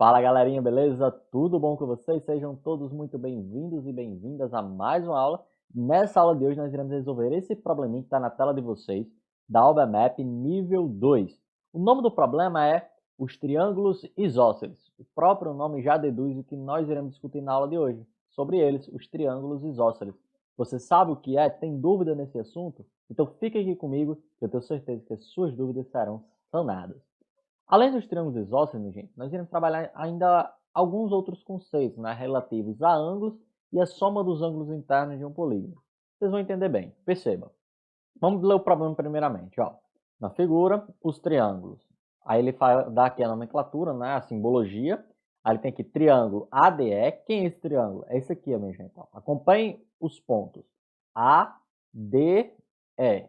Fala galerinha, beleza? Tudo bom com vocês? Sejam todos muito bem-vindos e bem-vindas a mais uma aula. Nessa aula de hoje nós iremos resolver esse probleminha que está na tela de vocês, da OBMAP nível 2. O nome do problema é os triângulos isósceles. O próprio nome já deduz o que nós iremos discutir na aula de hoje. Sobre eles, os triângulos isósceles. Você sabe o que é? Tem dúvida nesse assunto? Então fique aqui comigo, que eu tenho certeza que as suas dúvidas serão sanadas. Além dos triângulos isósceles, gente, nós iremos trabalhar ainda alguns outros conceitos, né, relativos a ângulos e a soma dos ângulos internos de um polígono. Vocês vão entender bem. Perceba. Vamos ler o problema primeiramente. Ó. Na figura, os triângulos. Aí ele dá aqui a nomenclatura, né, a simbologia. Aí ele tem aqui triângulo ADE. Quem é esse triângulo? É esse aqui, minha gente. Ó. Acompanhem os pontos. ADE.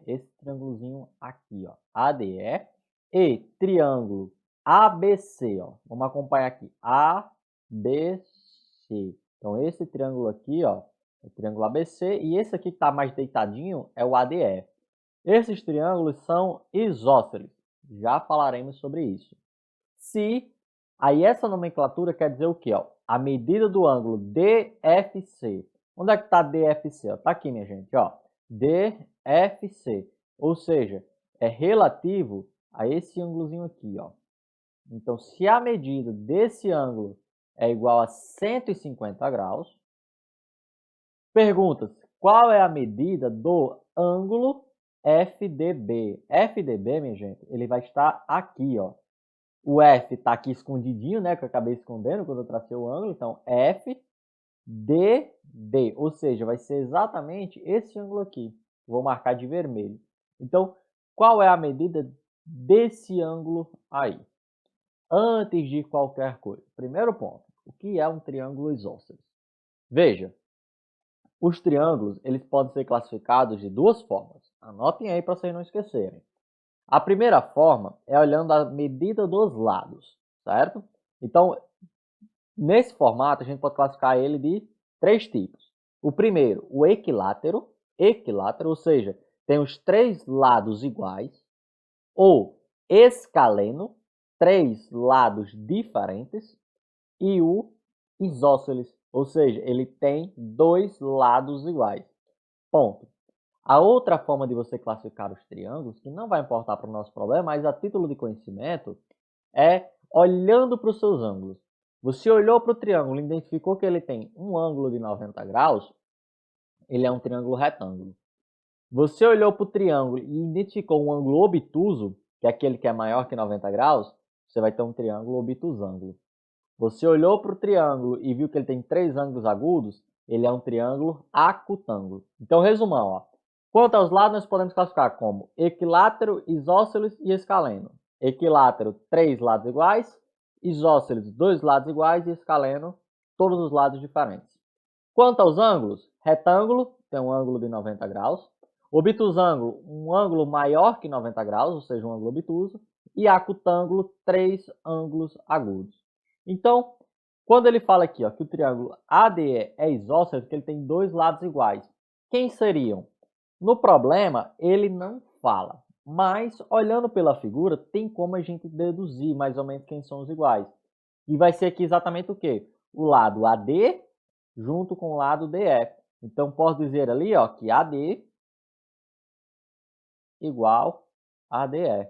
Esse triângulozinho aqui, ó. ADE. E triângulo ABC, ó. Vamos acompanhar aqui. ABC. Então, esse triângulo aqui, ó, é o triângulo ABC. E esse aqui que está mais deitadinho é o ADE. Esses triângulos são isósceles. Já falaremos sobre isso. Aí essa nomenclatura quer dizer o quê? Ó? A medida do ângulo DFC. Onde é que está DFC? Está aqui, minha gente. Ó. DFC. Ou seja, é relativo a esse ângulozinho aqui. Ó. Então, se a medida desse ângulo é igual a 150 graus, pergunta-se, qual é a medida do ângulo FDB? FDB, minha gente, ele vai estar aqui, ó. O F está aqui escondidinho, né, que eu acabei escondendo quando eu tracei o ângulo. Então, FDB, ou seja, vai ser exatamente esse ângulo aqui. Vou marcar de vermelho. Então, qual é a medida desse ângulo aí? Antes de qualquer coisa. Primeiro ponto, o que é um triângulo isósceles? Veja, os triângulos eles podem ser classificados de duas formas. Anotem aí para vocês não esquecerem. A primeira forma é olhando a medida dos lados, certo? Então, nesse formato, a gente pode classificar ele de três tipos. O primeiro, o equilátero, ou seja, tem os três lados iguais, ou escaleno, três lados diferentes, e o isósceles, ou seja, ele tem dois lados iguais. Ponto. A outra forma de você classificar os triângulos, que não vai importar para o nosso problema, mas a título de conhecimento, é olhando para os seus ângulos. Você olhou para o triângulo e identificou que ele tem um ângulo de 90 graus, ele é um triângulo retângulo. Você olhou para o triângulo e identificou um ângulo obtuso, que é aquele que é maior que 90 graus, você vai ter um triângulo obtusângulo. Você olhou para o triângulo e viu que ele tem três ângulos agudos, ele é um triângulo acutângulo. Então, resumão, ó. Quanto aos lados, nós podemos classificar como equilátero, isósceles e escaleno. Equilátero, três lados iguais, isósceles, dois lados iguais e escaleno, todos os lados diferentes. Quanto aos ângulos, retângulo tem um ângulo de 90 graus, obtusângulo, um ângulo maior que 90 graus, ou seja, um ângulo obtuso, e acutângulo, três ângulos agudos. Então, quando ele fala aqui ó, que o triângulo ADE é isósceles, que ele tem dois lados iguais, quem seriam? No problema, ele não fala, mas olhando pela figura, tem como a gente deduzir mais ou menos quem são os iguais. E vai ser aqui exatamente o quê? O lado AD junto com o lado DE. Então, posso dizer ali ó, que AD igual a DE.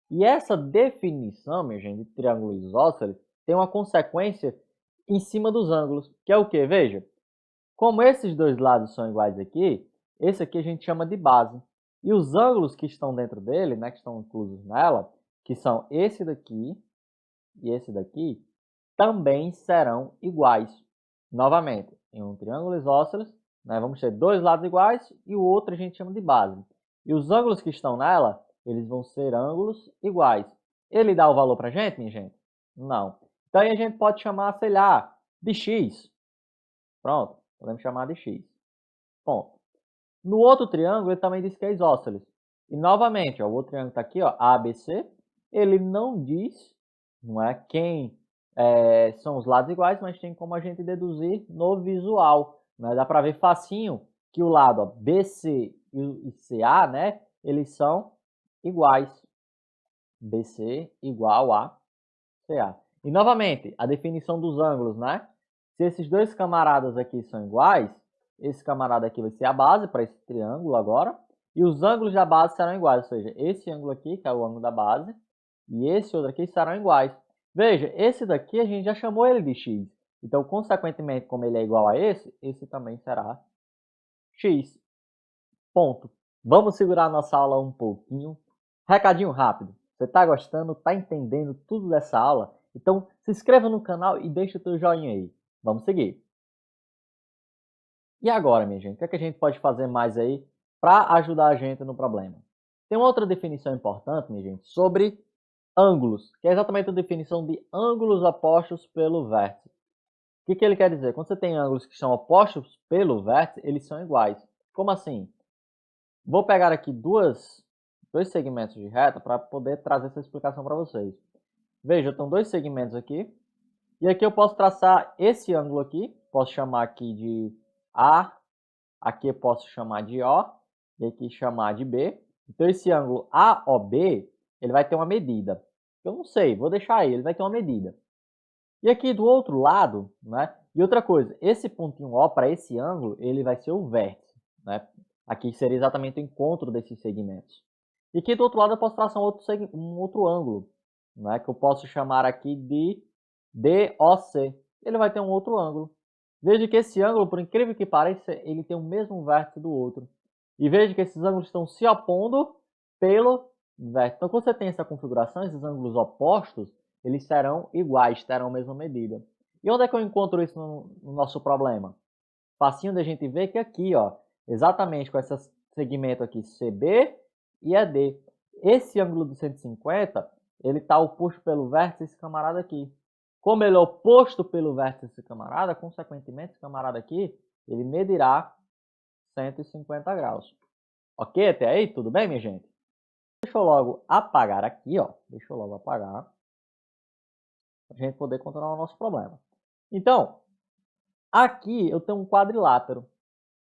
E essa definição, minha gente, de triângulo isósceles, tem uma consequência em cima dos ângulos, que é o que? Veja, como esses dois lados são iguais aqui, esse aqui a gente chama de base. E os ângulos que estão dentro dele, né, que estão inclusos nela, que são esse daqui e esse daqui, também serão iguais. Novamente, em um triângulo isósceles, né, vamos ter dois lados iguais e o outro a gente chama de base. E os ângulos que estão nela, eles vão ser ângulos iguais. Ele dá o valor para a gente, minha gente? Não. Então, aí a gente pode chamar, sei lá, de x. Pronto, podemos chamar de x. Ponto. No outro triângulo, ele também diz que é isósceles. E, novamente, ó, o outro triângulo está aqui, ó, ABC. Ele não diz, não é, quem são os lados iguais, mas tem como a gente deduzir no visual. Né? Dá para ver facinho que o lado ó, BC e CA, né, eles são iguais. BC igual a CA. E novamente, a definição dos ângulos, né? Se esses dois camaradas aqui são iguais, esse camarada aqui vai ser a base para esse triângulo agora, e os ângulos da base serão iguais, ou seja, esse ângulo aqui, que é o ângulo da base, e esse outro aqui serão iguais. Veja, esse daqui a gente já chamou ele de x, então, consequentemente, como ele é igual a esse também será x. Ponto. Vamos segurar a nossa aula um pouquinho. Recadinho rápido. Você está gostando? Está entendendo tudo dessa aula? Então, se inscreva no canal e deixa o teu joinha aí. Vamos seguir. E agora, minha gente, o que é que a gente pode fazer mais aí para ajudar a gente no problema? Tem uma outra definição importante, minha gente, sobre ângulos, que é exatamente a definição de ângulos opostos pelo vértice. O que ele quer dizer? Quando você tem ângulos que são opostos pelo vértice, eles são iguais. Como assim? Vou pegar aqui dois segmentos de reta para poder trazer essa explicação para vocês. Veja, estão dois segmentos aqui. E aqui eu posso traçar esse ângulo aqui. Posso chamar aqui de A. Aqui eu posso chamar de O. E aqui chamar de B. Então, esse ângulo AOB, ele vai ter uma medida. Eu não sei, vou deixar aí, ele vai ter uma medida. E aqui do outro lado, né? E outra coisa, esse pontinho O para esse ângulo, ele vai ser o vértice, né? Aqui seria exatamente o encontro desses segmentos. E aqui do outro lado eu posso traçar um outro ângulo, né? Que eu posso chamar aqui de DOC. Ele vai ter um outro ângulo. Veja que esse ângulo, por incrível que pareça, ele tem o mesmo vértice do outro. E veja que esses ângulos estão se opondo pelo vértice. Então, quando você tem essa configuração, esses ângulos opostos, eles serão iguais, terão a mesma medida. E onde é que eu encontro isso no nosso problema? Facinho da gente ver que aqui, ó, exatamente com esse segmento aqui CB e ED. Esse ângulo de 150, ele está oposto pelo vértice esse camarada aqui. Como ele é oposto pelo vértice esse camarada, consequentemente, esse camarada aqui, ele medirá 150 graus. Ok até aí? Tudo bem, minha gente? Deixa eu logo apagar aqui, ó. Deixa eu logo apagar. Para a gente poder controlar o nosso problema. Então, aqui eu tenho um quadrilátero.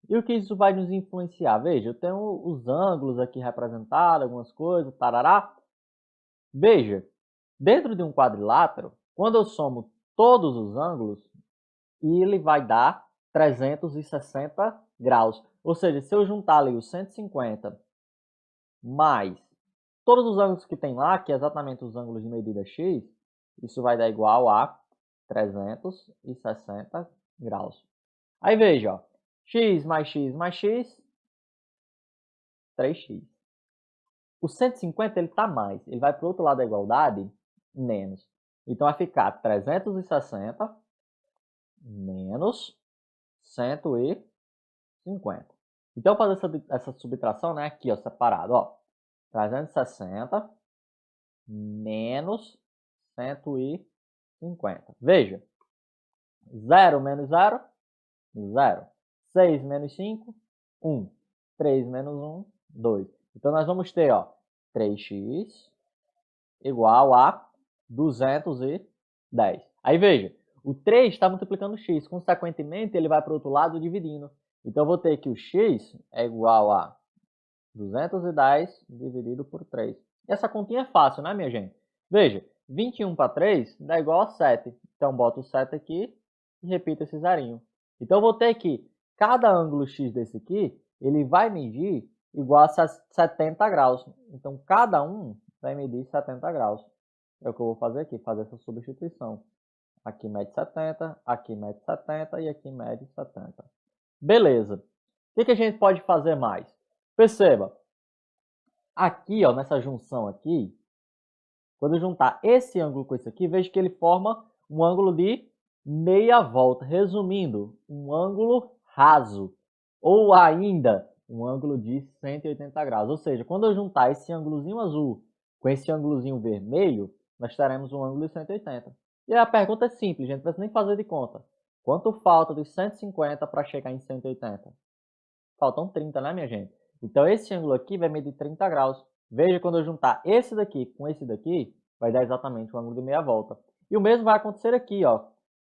E o que isso vai nos influenciar? Veja, eu tenho os ângulos aqui representados, algumas coisas, tarará. Veja, dentro de um quadrilátero, quando eu somo todos os ângulos, ele vai dar 360 graus. Ou seja, se eu juntar ali os 150 mais todos os ângulos que tem lá, que é exatamente os ângulos de medida x, isso vai dar igual a 360 graus. Aí veja, ó, x mais x mais x, 3x. O 150 ele está mais, ele vai para o outro lado da igualdade, menos. Então vai ficar 360 menos 150. Então, fazer essa subtração, né, aqui, ó, separado, ó, 360 menos 150. Veja, 0 menos 0, 0. 6 menos 5, 1. 3 menos 1, 2. Então, nós vamos ter, ó, 3x igual a 210. Aí, veja, o 3 está multiplicando x, consequentemente, ele vai para o outro lado dividindo. Então, eu vou ter que o x é igual a 210 dividido por 3. E essa continha é fácil, né, minha gente? Veja, 21 para 3 dá igual a 7. Então, boto o 7 aqui e repito esse zerinho. Então, eu vou ter que cada ângulo x desse aqui, ele vai medir igual a 70 graus. Então, cada um vai medir 70 graus. É o que eu vou fazer aqui, fazer essa substituição. Aqui mede 70, aqui mede 70 e aqui mede 70. Beleza. O que a gente pode fazer mais? Perceba, aqui, ó, nessa junção aqui, quando eu juntar esse ângulo com esse aqui, veja que ele forma um ângulo de meia volta. Resumindo, um ângulo raso. Ou ainda, um ângulo de 180 graus. Ou seja, quando eu juntar esse ângulozinho azul com esse ângulozinho vermelho, nós teremos um ângulo de 180. E a pergunta é simples, gente, não precisa nem fazer de conta. Quanto falta de 150 para chegar em 180? Faltam 30, né, minha gente? Então, esse ângulo aqui vai medir 30 graus. Veja, quando eu juntar esse daqui com esse daqui, vai dar exatamente um ângulo de meia volta. E o mesmo vai acontecer aqui, ó,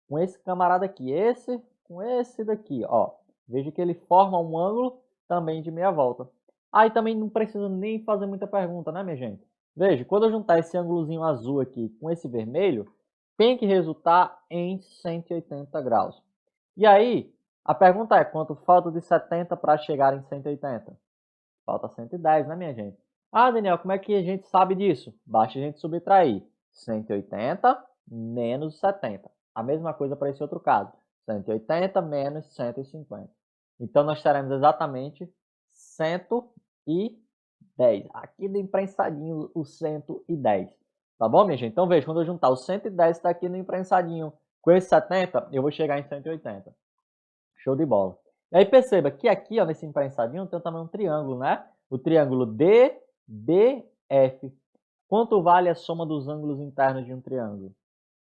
com esse camarada aqui, esse com esse daqui, ó. Veja que ele forma um ângulo também de meia volta. Aí também não precisa nem fazer muita pergunta, né, minha gente? Veja, quando eu juntar esse ângulozinho azul aqui com esse vermelho, tem que resultar em 180 graus. E aí, a pergunta é, quanto falta de 70 para chegar em 180? Falta 110, né, minha gente? Ah, Daniel, como é que a gente sabe disso? Basta a gente subtrair 180 menos 70. A mesma coisa para esse outro caso. 180 menos 150. Então, nós teremos exatamente 110. Aqui no imprensadinho, o 110. Tá bom, minha gente? Então, veja, quando eu juntar o 110 está aqui no imprensadinho com esse 70, eu vou chegar em 180. Show de bola. E aí perceba que aqui, ó, nesse imprensadinho, tem também um triângulo, né? O triângulo DDF. Quanto vale a soma dos ângulos internos de um triângulo?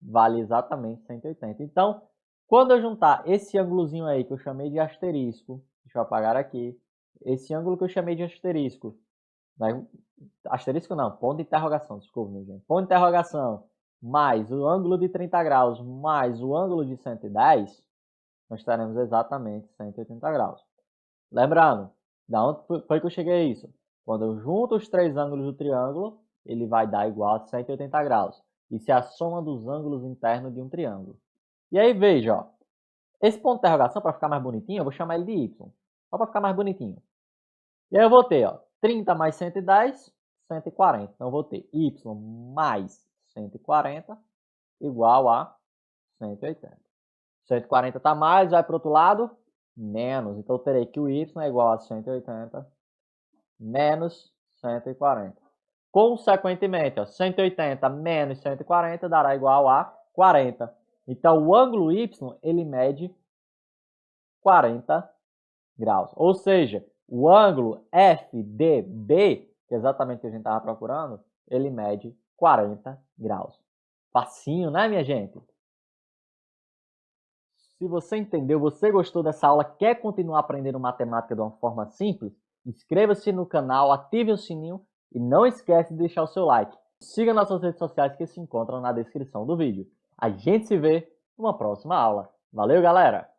Vale exatamente 180. Então, quando eu juntar esse ângulozinho aí que eu chamei de asterisco, deixa eu apagar aqui, esse ângulo que eu chamei de asterisco, né? Asterisco não, ponto de interrogação, desculpa, meu gente. Ponto de interrogação, mais o ângulo de 30 graus, mais o ângulo de 110, nós teremos exatamente 180 graus. Lembrando, da onde foi que eu cheguei a isso? Quando eu junto os três ângulos do triângulo, ele vai dar igual a 180 graus. Isso é a soma dos ângulos internos de um triângulo. E aí, veja, ó, esse ponto de interrogação, para ficar mais bonitinho, eu vou chamar ele de y. Só para ficar mais bonitinho. E aí eu vou ter, ó, 30 mais 110, 140. Então eu vou ter y mais 140 igual a 180. 140 está mais, vai para o outro lado, menos. Então eu terei que o y é igual a 180 menos 140. Consequentemente, ó, 180 menos 140 dará igual a 40. Então o ângulo y ele mede 40 graus. Ou seja, o ângulo FDB, que é exatamente o que a gente estava procurando, ele mede 40 graus. Facinho, né, minha gente? Se você entendeu, você gostou dessa aula, quer continuar aprendendo matemática de uma forma simples, inscreva-se no canal, ative o sininho e não esquece de deixar o seu like. Siga nossas redes sociais que se encontram na descrição do vídeo. A gente se vê numa próxima aula. Valeu, galera!